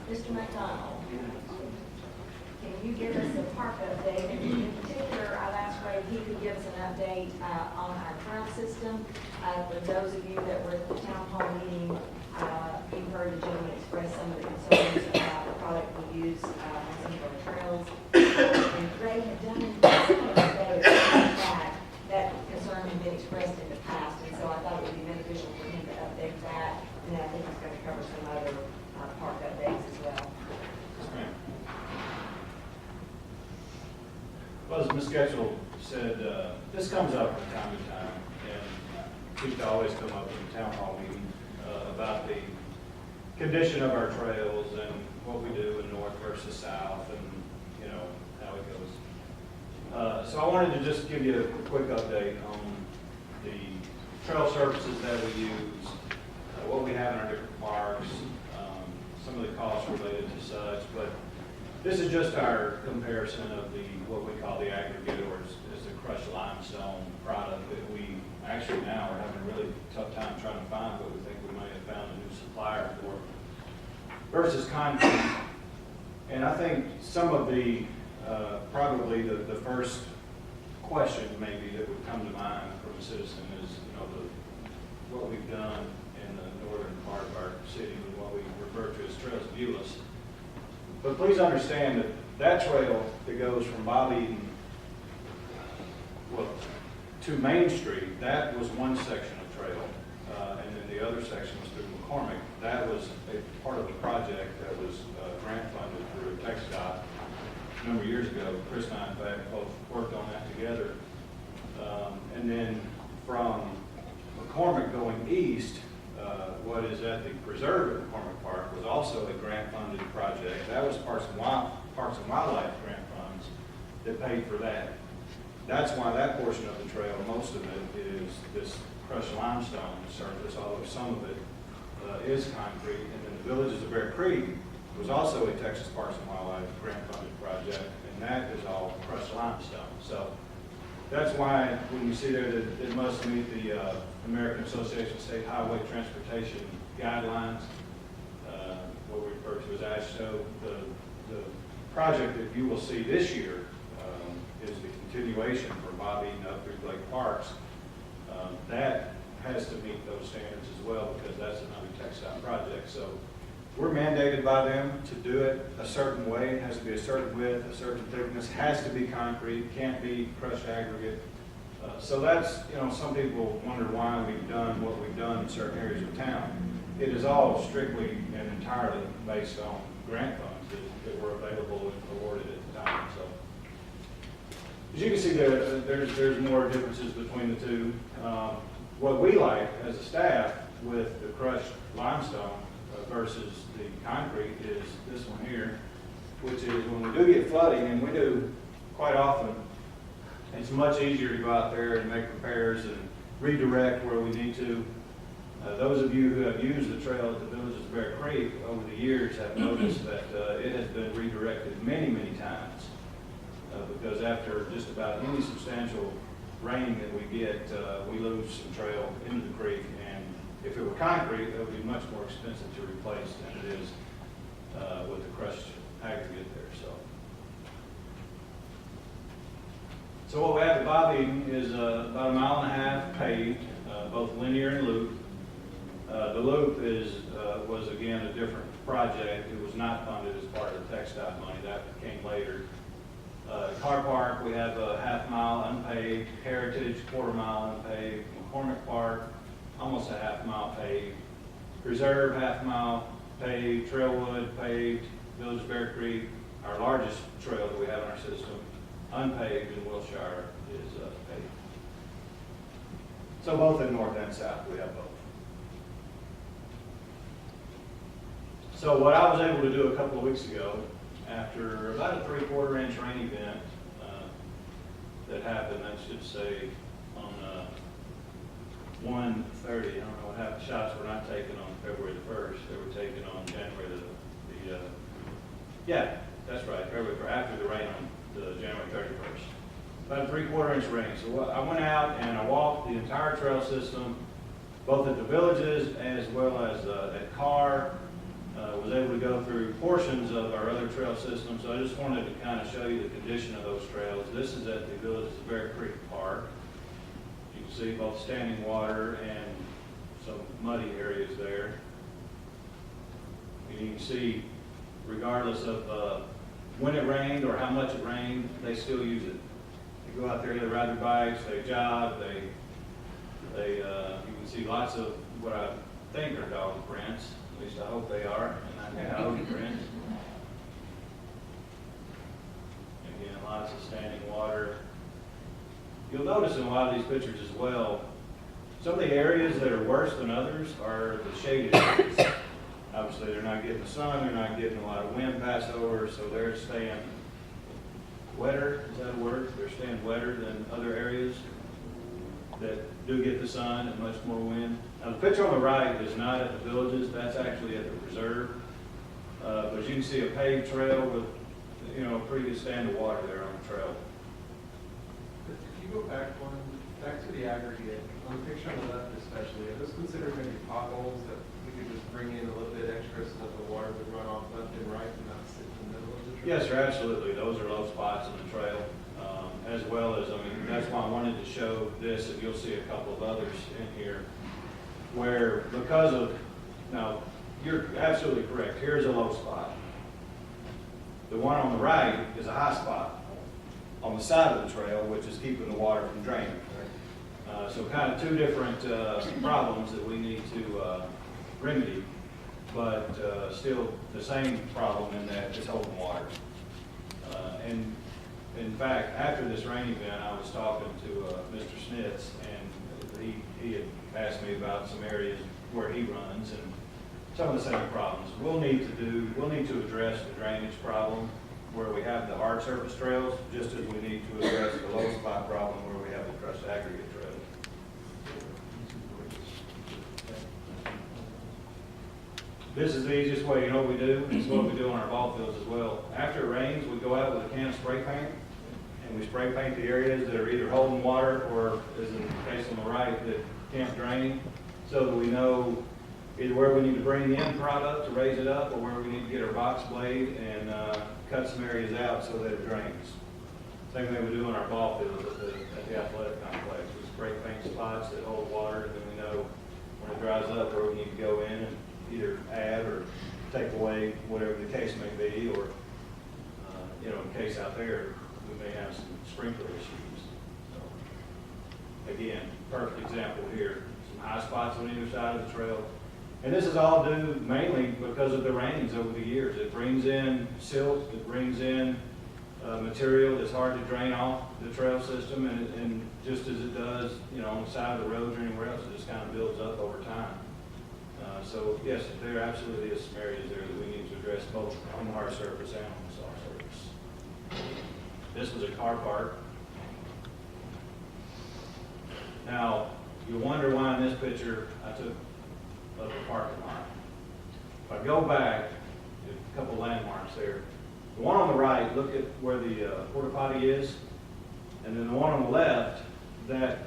Mr. McDonald, can you give us a park update? And in particular, I've asked Ray if he could give us an update on our trail system. For those of you that were at the town hall meeting, you heard the gentleman express some of the concerns about the product we use on some of our trails. And Ray had done some of that concern had been expressed in the past, and so I thought it would be beneficial for him to update that. And I think he's going to cover some other park updates as well. Well, as Ms. Getchell said, this comes up from time to time, and seems to always come up in the town hall meeting about the condition of our trails and what we do in north versus south, and you know how it goes. So I wanted to just give you a quick update on the trail services that we use, what we have in our different parks, some of the costs related to such, but this is just our comparison of what we call the aggregate, or is the crushed limestone product that we actually now are having a really tough time trying to find, but we think we might have found a new supplier for, versus concrete. And I think some of the, probably the first question maybe that would come to mind from a citizen is, you know, what we've done in the northern part of our city and what we refer to as Trails of Euless. But please understand that that trail that goes from Bob Eden, well, to Main Street, that was one section of trail, and then the other section was through McCormick. That was a part of the project that was grant funded through TxDOT a number of years ago. Chris and I, in fact, both worked on that together. And then from McCormick going east, what is at the preserve at McCormick Park was also a grant-funded project. That was Parks and Wildlife grant funds that paid for that. That's why that portion of the trail, most of it is this crushed limestone surface, although some of it is concrete. And then the Villages of Bear Creek was also a Texas Parks and Wildlife grant-funded project, and that is all crushed limestone. So that's why when you see there that it must meet the American Association of State Highway Transportation guidelines, what we refer to as AASHTO. The project that you will see this year is the continuation for Bob Eden up through Lake Parks. That has to meet those standards as well, because that's another TxDOT project. So we're mandated by them to do it a certain way. It has to be a certain width, a certain thickness, has to be concrete, can't be crushed aggregate. So that's, you know, some people wonder why we've done what we've done in certain areas of town. It is all strictly and entirely based on grant funds that were available and awarded at the time. So as you can see, there's more differences between the two. What we like as a staff with the crushed limestone versus the concrete is this one here, which is when we do get flooding, and we do quite often, it's much easier to go out there and make repairs and redirect where we need to. Those of you who have used the trail at the Villages of Bear Creek over the years have noticed that it has been redirected many, many times, because after just about any substantial rain that we get, we lose some trail into the creek, and if it were concrete, it would be much more expensive to replace than it is with the crushed aggregate there. So what we have at Bob Eden is about 1.5 miles paved, both linear and loop. The loop was again a different project. It was not funded as part of the TxDOT money. That came later. Car Park, we have a 1/2 mile unpaved. Heritage, 1/4 mile unpaved. McCormick Park, almost a 1/2 mile paved. Preserve, 1/2 mile paved. Trailwood paved. Village of Bear Creek, our largest trail that we have in our system, unpaved, and Wilshire is paved. So both in north and south, we have both. So what I was able to do a couple of weeks ago, after about a 3/4 inch rain event that happened, I should say, on 1/30, I don't know what happened, shots were not taken on February the 1st, they were taken on January yeah, that's right, February, after the rain on the January 31st. About a 3/4 inch rain. So I went out and I walked the entire trail system both at the villages as well as at Carr. Was able to go through portions of our other trail system, so I just wanted to kind of show you the condition of those trails. This is at the Villages of Bear Creek Park. You can see both standing water and some muddy areas there. And you can see, regardless of when it rained or how much it rained, they still use it. They go out there, they ride their bikes, they jog, you can see lots of what I think are dog prints. At least I hope they are, and not coyote prints. Again, lots of standing water. You'll notice in a lot of these pictures as well, some of the areas that are worse than others are the shaded areas. Obviously, they're not getting the sun, they're not getting a lot of wind pass over, so they're staying wetter, is that a word? They're staying wetter than other areas that do get the sun and much more wind. Now, the picture on the right is not at the villages, that's actually at the preserve. But you can see a paved trail with, a pretty good stand of water there on the trail. If you go back to the aggregate, on the picture on the left especially, are those considered maybe potholes that we could just bring in a little bit extra so that the water would run off left and right and not sit in the middle of the trail? Yes, sir, absolutely. Those are low spots in the trail. As well as, that's why I wanted to show this, and you'll see a couple of others in here, where because of, now, you're absolutely correct, here's a low spot. The one on the right is a high spot on the side of the trail, which is keeping the water from draining. So kind of two different problems that we need to remedy, but still the same problem in that it's holding water. And in fact, after this rain event, I was talking to Mr. Snitz, and he had asked me about some areas where he runs and some of the same problems. We'll need to address the drainage problem where we have the hard surface trails, just as we need to address the low spot problem where we have the crushed aggregate trails. This is the easiest way, you know what we do? It's what we do on our ball fields as well. After it rains, we go out with a can of spray paint, and we spray paint the areas that are either holding water or, as in the case on the right, that can't drain, so that we know either where we need to bring in product to raise it up or where we need to get our box blade and cut some areas out so that it drains. Same thing we do on our ball fields at the athletic complex. We spray paint spots that hold water, and then we know when it dries up where we need to go in and either add or take away, whatever the case may be, or, in case out there, we may have some sprinkler issues. So, again, perfect example here. Some high spots on either side of the trail. And this is all due mainly because of the rains over the years. It brings in silt, it brings in material that's hard to drain off the trail system, and just as it does, on the side of the roads or anywhere else, it just kind of builds up over time. So yes, there absolutely is some areas there that we need to address both on the hard surface and on the soft surface. This was a car park. Now, you wonder why in this picture I took of the parking lot. If I go back, a couple landmarks there. The one on the right, look at where the porta potty is, and then the one on the left, that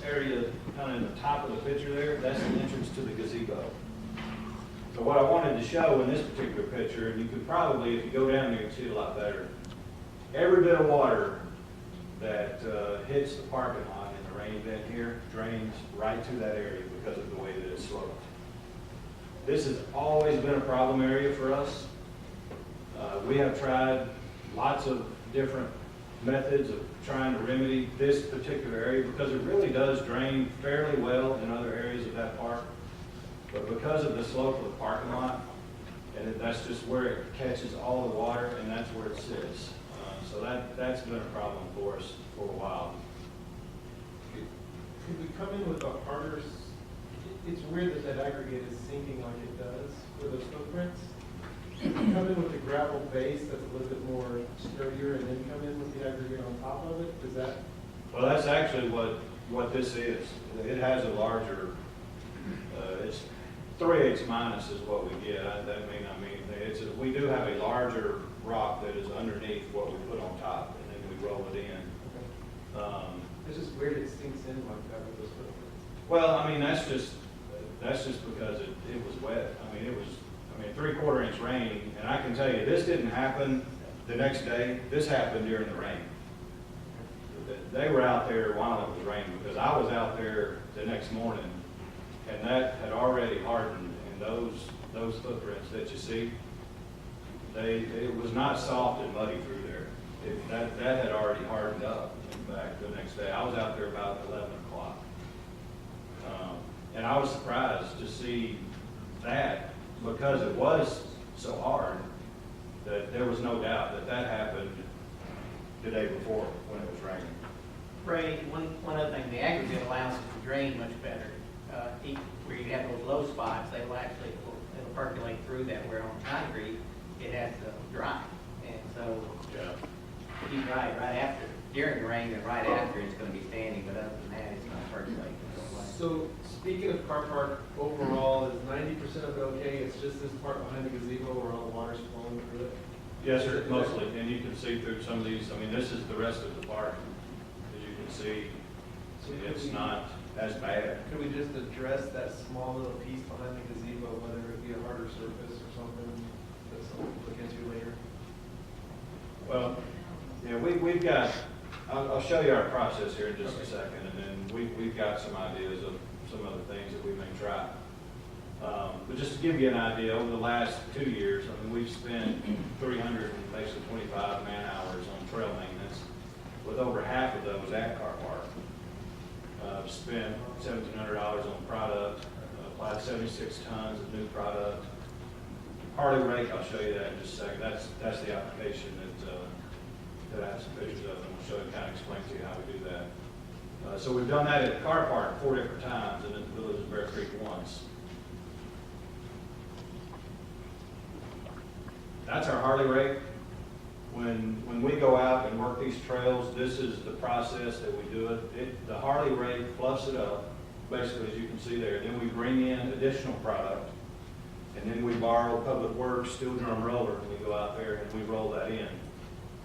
area kind of in the top of the picture there, that's the entrance to the gazebo. So what I wanted to show in this particular picture, and you could probably, if you go down there, you can see it a lot better. Every bit of water that hits the parking lot in the rain event here drains right to that area because of the way that it's sloped. This has always been a problem area for us. We have tried lots of different methods of trying to remedy this particular area because it really does drain fairly well in other areas of that park. But because of the slope of the parking lot, and that's just where it catches all the water, and that's where it sits. So that's been a problem for us for a while. Could we come in with a harder, it's weird that aggregate is sinking like it does for those footprints. Could we come in with a gravel base that's a little bit more sturdier and then come in with the aggregate on top of it? Does that? Well, that's actually what this is. It has a larger, it's 3/8 minus is what we get. That may not mean anything. We do have a larger rock that is underneath what we put on top, and then we roll it in. Okay. It's just weird it sinks in like that with those footprints. Well, I mean, that's just that's just because it was wet. I mean, 3/4 inch rain, and I can tell you, this didn't happen the next day, this happened during the rain. They were out there while it was raining, because I was out there the next morning, and that had already hardened, and those footprints that you see, it was not soft and muddy through there. That had already hardened up, in fact, the next day. I was out there about 11 o'clock. And I was surprised to see that, because it was so hard, that there was no doubt that happened the day before when it was raining. Ray, one other thing, the aggregate allows it to drain much better. Where you have those low spots, it'll percolate through that, where on concrete, it has to dry. And so, Yeah. if you dry it right after, during the rain and right after, it's gonna be standing, but other than that, it's gonna percolate and go away. So, speaking of car park, overall, is 90% of it okay? It's just this part behind the gazebo where all the water's flowing through it? Yes, sir, mostly, and you can see through some of these, I mean, this is the rest of the park. As you can see, it's not as bad. Could we just address that small little piece behind the gazebo, whether it be a harder surface or something, that's something to look into later? Well, yeah, we've got, I'll show you our process here in just a second, and then we've got some ideas of some other things that we may try. But just to give you an idea, over the last 2 years, I mean, we've spent 325 man-hours on trail maintenance, with over half of those at Car Park. Spent $1,700 on product, applied 76 tons of new product. Harley rake, I'll show you that in just a second. That's the application that I have some pictures of, and we'll show you, kind of explain to you how we do that. So we've done that at Car Park 4 different times, and at the Village of Bear Creek once. That's our Harley rake. When we go out and work these trails, this is the process that we do it. The Harley rake fluffs it up, basically, as you can see there. Then we bring in additional product, and then we borrow Public Works steel drum roller, and we go out there and we roll that in.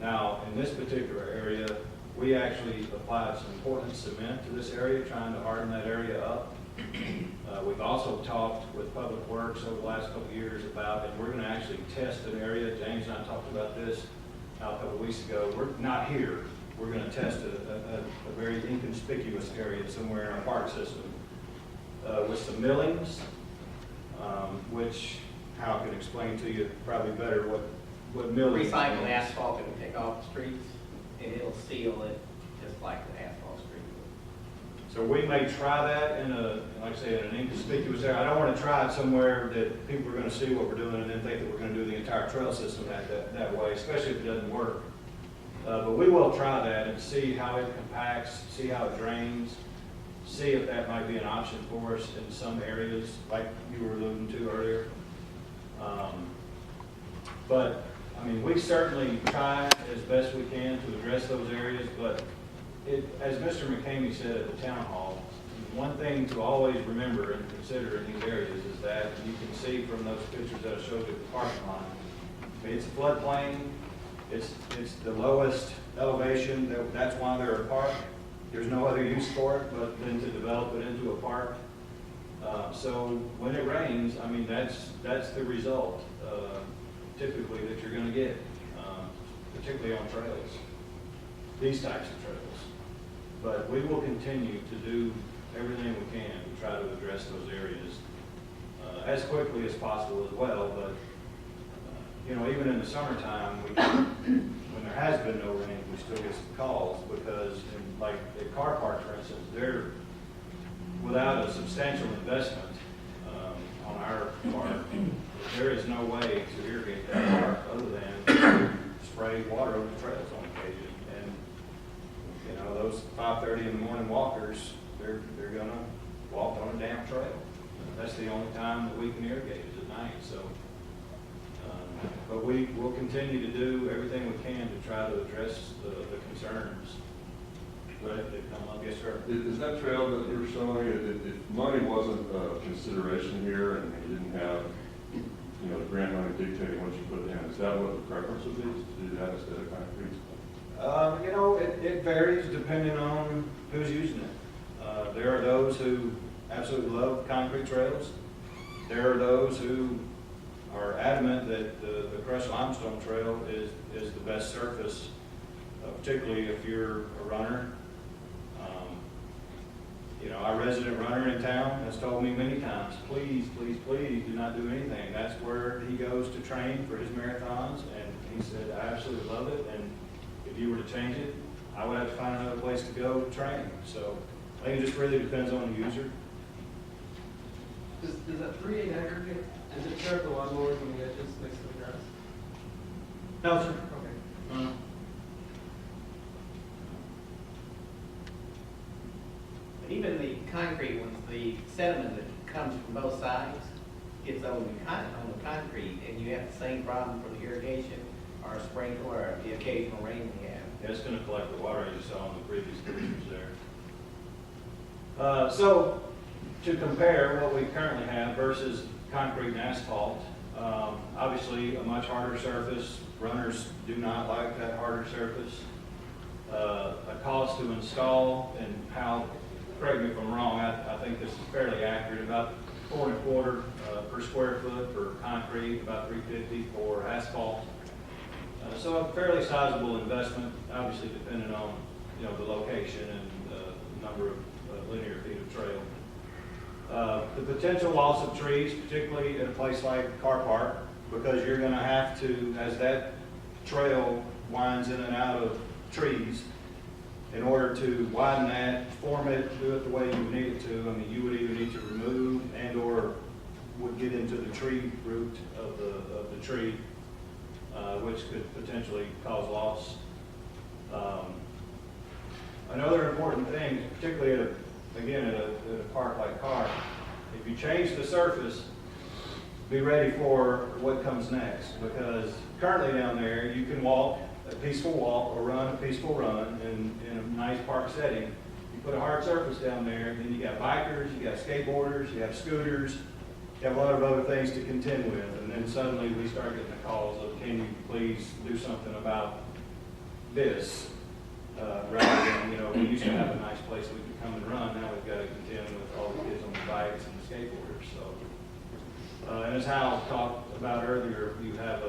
Now, in this particular area, we actually applied some Portland cement to this area, trying to harden that area up. We've also talked with Public Works over the last couple of years about, and we're going to actually test an area. James and I talked about this a couple of weeks ago. We're not here. We're going to test a very inconspicuous area somewhere in our park system with some millings, which Hal can explain to you probably better what millings. Recycled asphalt that we take off the streets, and it'll seal it just like the asphalt street would. So we may try that like I say, in an inconspicuous area. I don't want to try it somewhere that people are going to see what we're doing and then think that we're going to do the entire trail system that way, especially if it doesn't work. But we will try that and see how it compacts, see how it drains, see if that might be an option for us in some areas, like you were alluding to earlier. But, I mean, we certainly try as best we can to address those areas, but as Mr. McCamey said at the town hall, one thing to always remember and consider in these areas is that you can see from those pictures that I showed you at the parking lot, it's a floodplain, it's the lowest elevation, that's why they're a park. There's no other use for it but then to develop it into a park. So when it rains, I mean, that's the result typically that you're going to get, particularly on trails, these types of trails. But we will continue to do everything we can to try to address those areas as quickly as possible as well. But, you know, even in the summertime, when there has been no rain, we still get some calls because, like at Car Park, for instance, they're without a substantial investment on our part, there is no way to irrigate that park other than spray water over the trails on occasion. And, you know, those 5:30 in the morning walkers, they're going to walk on a damn trail. That's the only time that we can irrigate is at night. So, but we will continue to do everything we can to try to address the concerns. Go ahead, come up. Yes, sir. Is that trail that you're showing, if money wasn't a consideration here and you didn't have, you know, the grant money dictating what you put in, is that what the preference would be, to do that instead of concrete? You know, it varies depending on who's using it. There are those who absolutely love concrete trails. There are those who are adamant that the crushed limestone trail is the best surface, particularly if you're a runner. You know, our resident runner in town has told me many times, please, please, please do not do anything. That's where he goes to train for his marathons, and he said, I absolutely love it, and if you were to change it, I would have to find another place to go train. So I think it just really depends on the user. Does that 3/8 aggregate, does it tear up the lawnmowers on the edges next to the grass? No, sir. Okay. But even the concrete ones, the sediment that comes from both sides gets on the concrete, and you have the same problem for the irrigation or sprinkler or the occasional rain we have. Yeah, it's going to collect the water as you saw in the previous pictures there. So to compare what we currently have versus concrete and asphalt, obviously a much harder surface. Runners do not like that harder surface. A cost to install, and how, correct me if I'm wrong, I think this is fairly accurate, about $4.25 per square foot for concrete, about $3.50 for asphalt. So a fairly sizable investment, obviously depending on, you know, the location and the number of linear feet of trail. The potential loss of trees, particularly at a place like Car Park, because you're going to have to, as that trail winds in and out of trees, in order to widen that, form it, do it the way you need it to, I mean, you would either need to remove and or would get into the tree root of the tree, which could potentially cause loss. Another important thing, particularly at a park like Carr, if you change the surface, be ready for what comes next, because currently down there you can walk a peaceful walk or run a peaceful run in a nice park setting. You put a hard surface down there, then you got bikers, you got skateboarders, you have scooters, you have a lot of other things to contend with, and then suddenly we start getting the calls of, can you please do something about this? Rather than, you know, we used to have a nice place we could come and run, now we've got to contend with all the kids on the bikes and the skateboarders. So, and as Hal talked about earlier, you have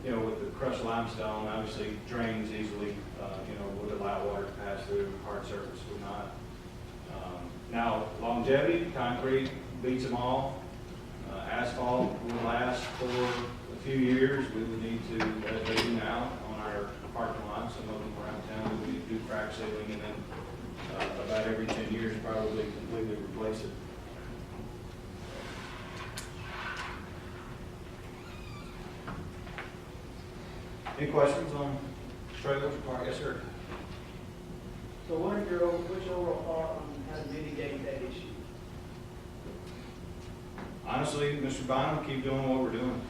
you know, with the crushed limestone, obviously drains easily, you know, would allow water to pass through, hard surface would not. Now, longevity, concrete beats them all. Asphalt will last for a few years. We would need to, as they do now, on our parking lots, some of them around town, we would do crack sealing, and then about every 10 years, probably completely replace it. Any questions on trailers or park? Yes, sir. So what's your overall thought on how to mitigate that issue? Honestly, Mr. Bynum, keep doing what we're doing.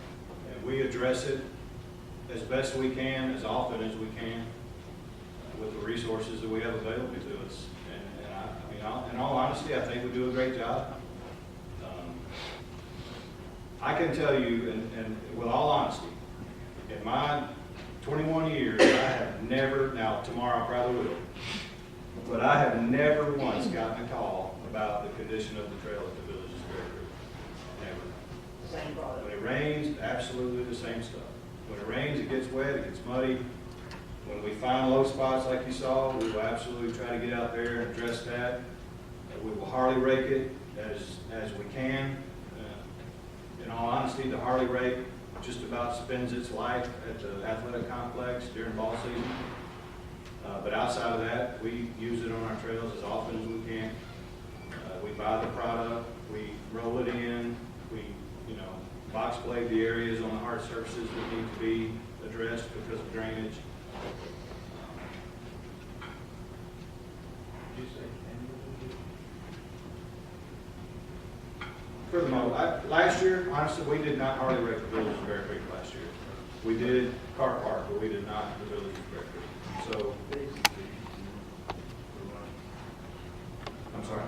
And we address it as best we can, as often as we can, with the resources that we have available to us. And I mean, in all honesty, I think we do a great job. I can tell you, and with all honesty, in my 21 years, I have never, now tomorrow I probably will, but I have never once gotten a call about the condition of the trail at the Village's Ferry Creek. Never. Same product. When it rains, absolutely the same stuff. When it rains, it gets wet, it gets muddy. When we find low spots like you saw, we will absolutely try to get out there and address that. We will Harley rake it as we can. In all honesty, the Harley rake just about spends its life at the athletic complex during ball season. But outside of that, we use it on our trails as often as we can. We buy the product, we roll it in, we, you know, box blade the areas on the hard surfaces that need to be addressed because of drainage. For the most, last year, honestly, we did not hardly rake the Village of Bear Creek last year. We did Car Park, but we did not the Village of Bear Creek. So, I'm sorry.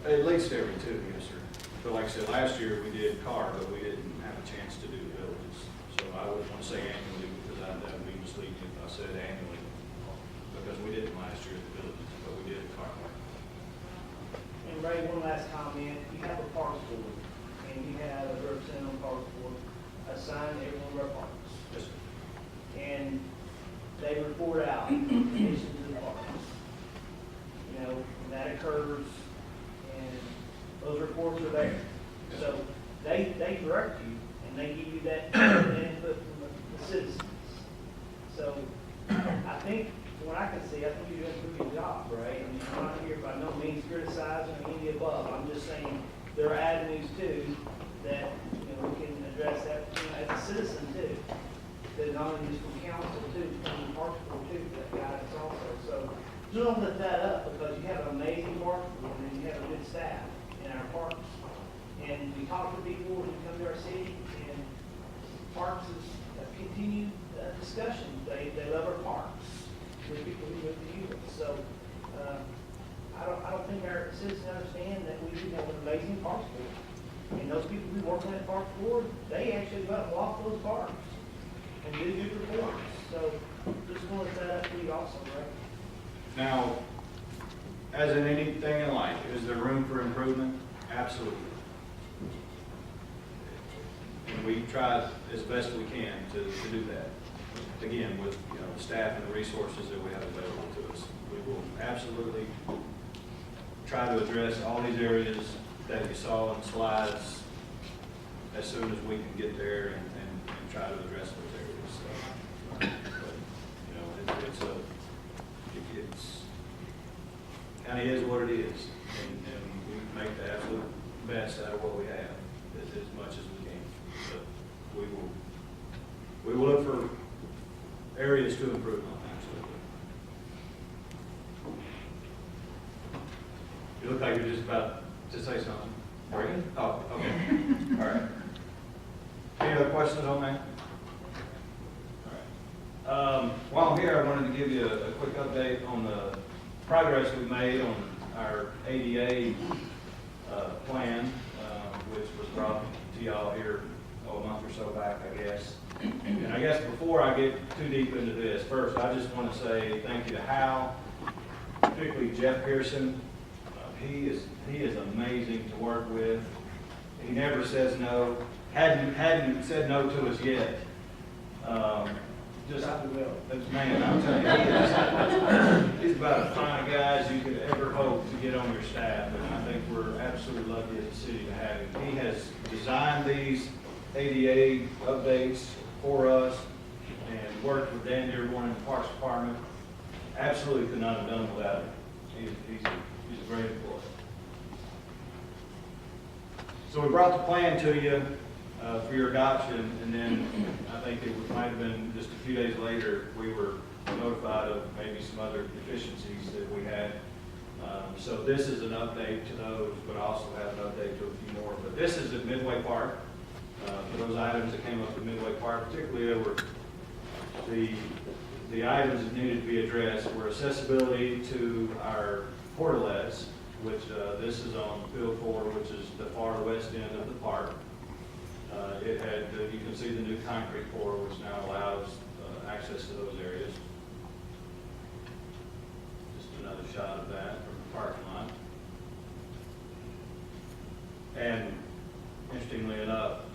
At least every two, yes, sir. But like I said, last year we did Car, but we didn't have a chance to do the villages. So I wouldn't want to say annually because that would be misleading if I said annually. because we didn't last year at the villages, but we did at Carmel. And Ray, one last comment, you have a parks board, and you have a representative on the parks board assigned to every one of our parks. Yes, sir. And they report out conditions of the parks. You know, when that occurs, and those reports are there. So they direct you, and they give you that input from the citizens. So I think, from what I can see, I think you're doing a pretty good job, right? I mean, I'm not here by no means criticizing or any above. I'm just saying there are avenues too that, you know, we can address that, you know, as a citizen too. That not only just from council too, from the parks board too, that guidance also. So just don't let that up, because you have an amazing parks board and you have a good staff in our parks. And we talk to people when we come to our city, and parks is a continued discussion. They love our parks. With people who live to use it. So, I don't think our citizens understand that we do have an amazing parks board. And those people who work on that parks board, they actually go out and walk those parks and do good reports. So, just wanted that up to you also, right? Now, as in anything in life, is there room for improvement? Absolutely. And we try as best we can to do that. Again, with the staff and the resources that we have available to us. We will absolutely try to address all these areas that you saw in slides as soon as we can get there and try to address those areas. So, but, it's kind of is what it is, and we make the absolute best out of what we have as much as we can. But we will look for areas to improve on, absolutely. You look like you're just about to say something. Are you? Oh, okay. All right. Any other questions on that? All right. While I'm here, I wanted to give you a quick update on the progress we've made on our ADA plan, which was brought to y'all here a month or so back, I guess. And I guess before I get too deep into this, first, I just want to say thank you to Hal, particularly Jeff Pearson. He is amazing to work with. He never says no. Hadn't said no to us yet. Man, I'm telling you, he's about as fine a guy as you could ever hope to get on your staff, and I think we're absolutely lucky as a city to have him. He has designed these ADA updates for us and worked with Dan Dearborn in the Parks Department. Absolutely could not have done without him. He's a great employee. So we brought the plan to you for your adoption, and then I think it might have been just a few days later, we were notified of maybe some other deficiencies that we had. So this is an update to those, but I also have an update to a few more. But this is at Midway Park. For those items that came up at Midway Park, particularly over the items that needed to be addressed were accessibility to our portalets, which this is on Field 4, which is the far west end of the park. It had, you can see the new concrete pour, which now allows access to those areas. Just another shot of that from the parking lot. And interestingly enough,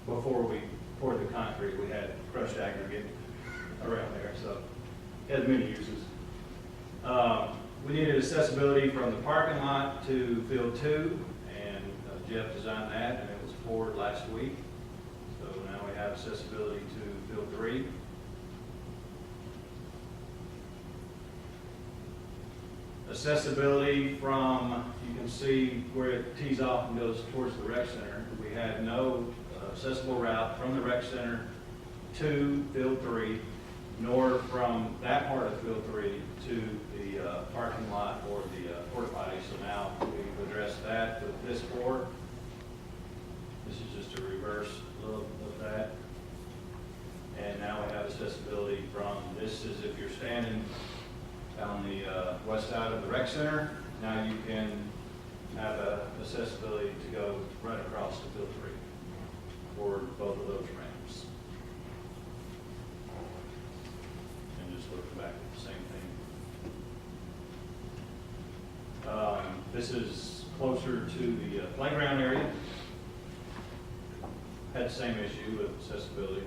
before we poured the concrete, we had crushed aggregate around there, so it has many uses. We needed accessibility from the parking lot to Field 2, and Jeff designed that, and it was poured last week. So now we have accessibility to Field 3. Accessibility from, you can see where it tees off and goes towards the rec center. We had no accessible route from the rec center to Field 3, nor from that part of Field 3 to the parking lot or the porta potty. So now we've addressed that with this board. This is just a reverse look of that. And now we have accessibility from, this is if you're standing on the west side of the rec center, now you can have accessibility to go right across to Field 3 for both of those ramps. And just look back at the same thing This is closer to the playground area. Had the same issue with accessibility.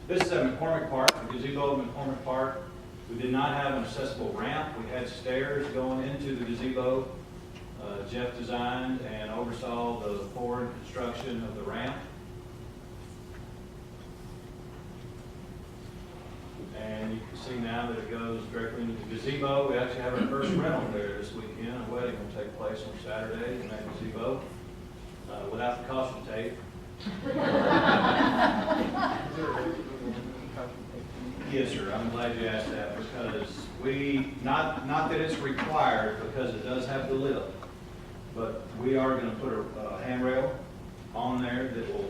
This is at McCormick Park, the gazebo at McCormick Park. We did not have an accessible ramp. We had stairs going into the gazebo. Jeff designed and oversaw the forward construction of the ramp. And you can see now that it goes directly into the gazebo. We actually have our first rental there this weekend. A wedding will take place on Saturday in that gazebo without the caution tape. Yes, sir. I'm glad you asked that because not that it's required because it does have the lip, but we are going to put a handrail on there that will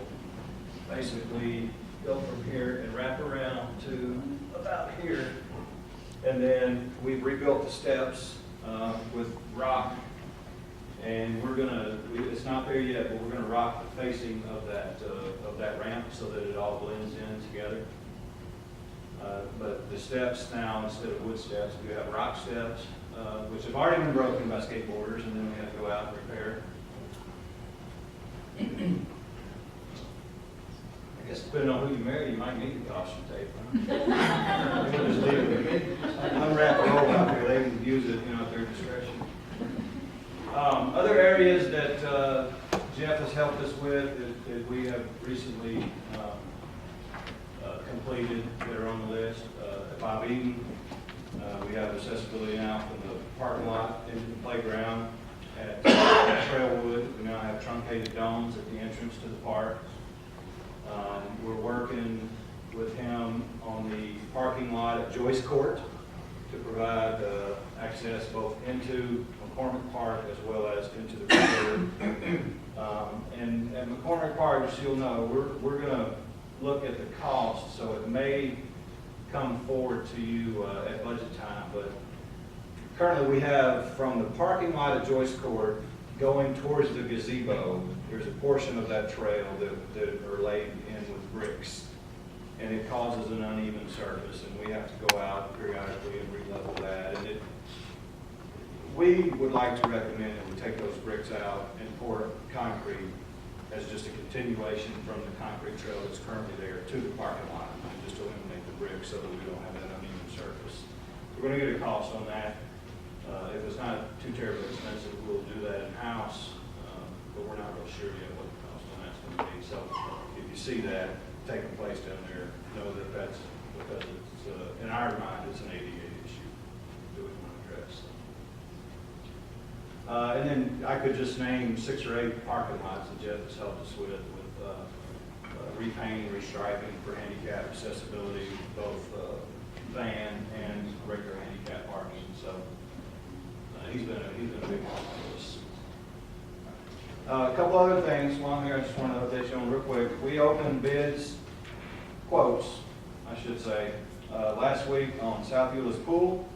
basically go from here and wrap around to about here. And then we've rebuilt the steps with rock. And it's not there yet, but we're gonna rock the facing of that ramp so that it all blends in together. But the steps now, instead of wood steps, we have rock steps, which have already been broken by skateboarders, and then we have to go out and repair. I guess depending on who you marry, you might need the caution tape. Huh? Just leave it. Unwrap a roll out there, they can use it, at their discretion. Other areas that Jeff has helped us with that we have recently completed that are on the list. At Bob Eden, we have accessibility now from the parking lot into the playground. At Trailwood, we now have truncated domes at the entrance to the park. We're working with him on the parking lot at Joyce Court to provide access both into McCormick Park as well as into the reserve. And at McCormick Park, as you'll know, we're going to look at the cost, so it may come forward to you at budget time. But currently, we have from the parking lot at Joyce Court going towards the gazebo. There's a portion of that trail that are laid in with bricks, and it causes an uneven surface, and we have to go out periodically and re-level that. And we would like to recommend that we take those bricks out and pour concrete as just a continuation from the concrete trail that's currently there to the parking lot, and just eliminate the bricks so that we don't have that uneven surface. We're going to get a cost on that. If it's not too terribly expensive, we'll do that in-house, but we're not real sure yet what the cost on that's going to be. So if you see that taking place down there, know that that's because it's, in our mind, it's an ADA issue that we want to address. And then I could just name 6 or 8 parking lots that Jeff has helped us with repainting, restriping for handicap accessibility, both van and regular handicap parking. So he's been a big help for us. A couple other things while I'm here, I just want to update you on real quick. We opened quotes, I should say, last week on South Eula's Pool.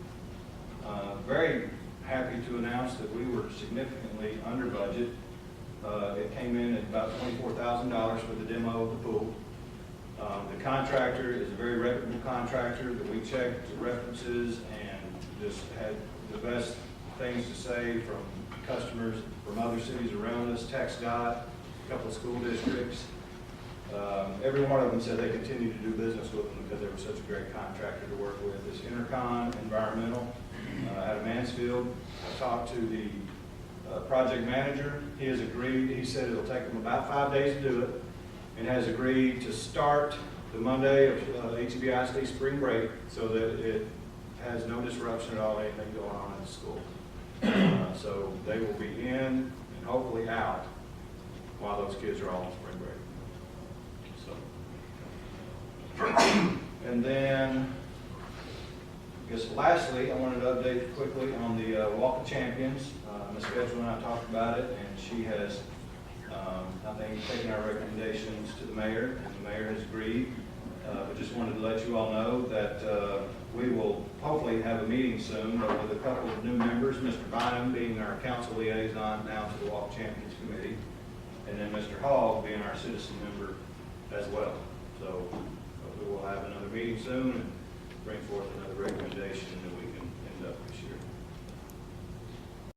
Very happy to announce that we were significantly under budget. It came in at about $24,000 for the demo of the pool. The contractor is a very reputable contractor that we checked the references and just had the best things to say from customers from other cities around us, TxDOT, a couple of school districts. Every one of them said they continue to do business with them because they were such a great contractor to work with. This Intercon Environmental out of Mansfield. I talked to the project manager. He has agreed. He said it'll take them about 5 days to do it, and has agreed to start the Monday of HBISD spring break so that it has no disruption at all, anything going on at the school. So they will be in and hopefully out while those kids are all on spring break. So, and then I guess lastly, I wanted to update you quickly on the Walk of Champions. Ms. Fetchel and I talked about it, and she has, I think, taken our recommendations to the mayor, and the mayor has agreed. But just wanted to let you all know that we will hopefully have a meeting soon with a couple of new members, Mr. Bynum being our council liaison now to the Walk of Champions Committee, and then Mr. Hall being our citizen member as well. So we will have another meeting soon and bring forth another recommendation, and